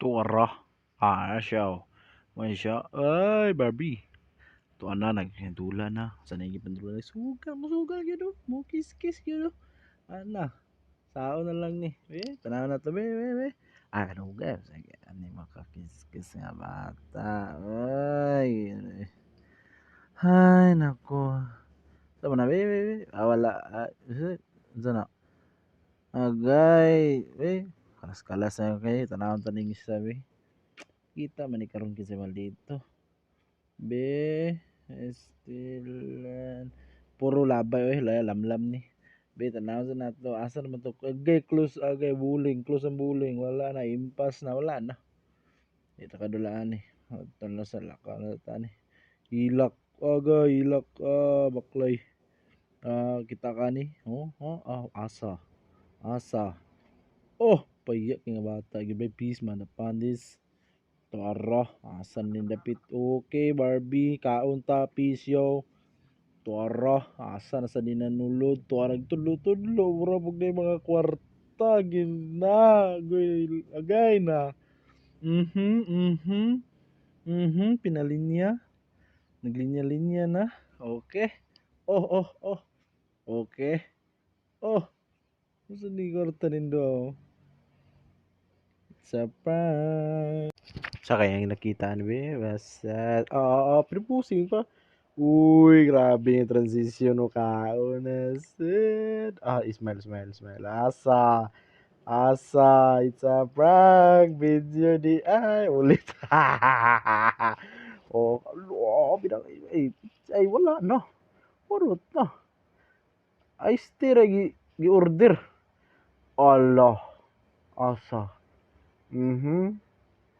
Tuwara. Siya, oh. May siya. Ay, Barbie. Tuwa na, nagdula na. Sanay gipandula na. Suga, yun, oh. Mo kiss, yun, oh. Ana. Sao na lang ni. Tanaw na to, be. Kanuga. Sige, ano yung makakiss nga bata. Ay. Ay, nako. Tama na, be. Wala. Saan na? Agay. Kalas-kalas na kayo. Tanawang taning isa, be. Kita manikaroon kasi maldito. Be, estilan. Puro labay, lamlam ni. Be, tanaw sa nato. Asa naman to? Agay, close ang buling. Wala na, impas na, wala na. Ito kadulaan eh. Ito na sa laka na tani. Hilak, hilak, baklay. Kita ka ni. Asa. Payak nga bata. Gibay peace man, napandis. Tuara, asan din dapit. Okay, Barbie, kaon ta, pisyo. Tuara, asan sa din nanulod. Tuara, tudlo. Mura pag na mga kwarta. Agay na. Pinalinya. Naglinya-linya na. Okay. Okay. Masa ni kwarta nindo? Surprise. Sa kaya yung nakita be, basta, pre-pusing pa. Uy, grabe yung transition no kaon na sad. Smile. Asa, it's a prank video di ay ulit. Bidang wala na. Urot na. Ay stira gi order. Allah. Asa.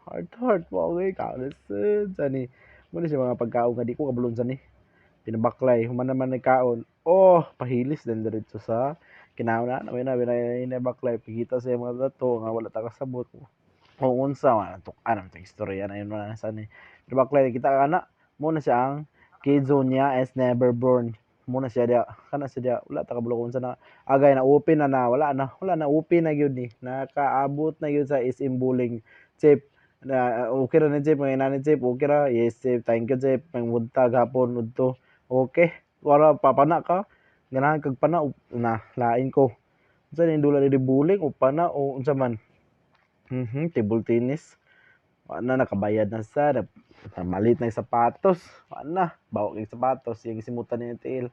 Heart mo okay kaon sani. Muna siya mga pagkaon nga di ko kabulon sani. Pinabaklay human naman nagkaon. Pahilis din diretso sa kinauna na baklay pigita sa mga dato nga wala ta kasabot. Unsa man anam ta istorya na yun na sani. Pinabaklay kita kana mo na siya ang Kizonia is never born. Muna siya dia kana siya dia wala ta kabulon sa na agay na open na wala na open na gyud ni nakaabot na gyud sa SM Buling Chip na okay ra ni Chip may nani Chip okay ra yes Chip thank you Chip pangbuntag hapon udto okay wala papana ka ganahan kag pana na lain ko unsa ni dula ni Buling o pana o unsa man table tennis na nakabayad na sa malit na yung sapatos na bawa kay sapatos yung simutan niya tiil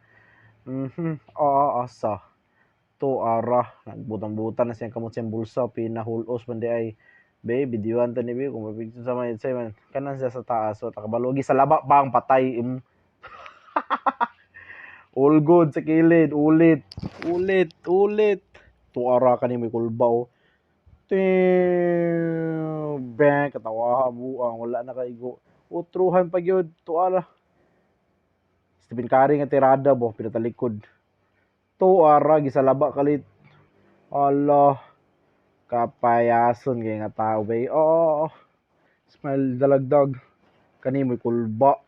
asa to ara nagbutang-butan na siyang kamot siyang bulsa pinahulos man di ay be videoan ta ni be kung mapicture sa man say man kanan siya sa taas so takabalugi sa laba bang patay all good sa kilid ulit to ara kani may kulbaw bang katawa buang wala na kaigo utruhan pa gyud tuara Stephen Curry nga tirada bo pinatalikod tuara gisalaba kalit Allah kapayason kay nga tao bay smile dalagdag kani mo kulba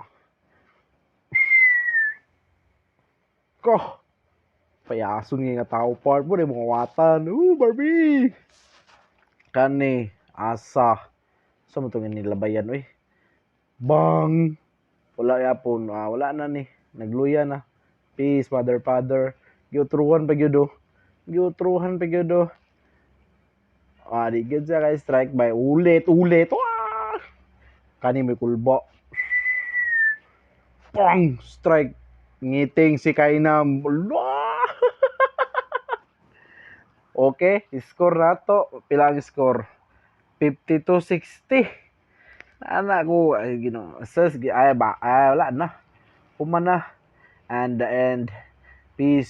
ko payason kay nga tao part mo mga watan Barbie kani asa sa mo tong nilabayan oy bang wala yapon wala na ni nagluya na peace father giutruhan pa gyud di gyud siya kay strike by ulit kani may kulba pang strike ngiting si Kainam okay score nato pila ang score 52-60 anak ko ay Ginoo wala na humana and the end peace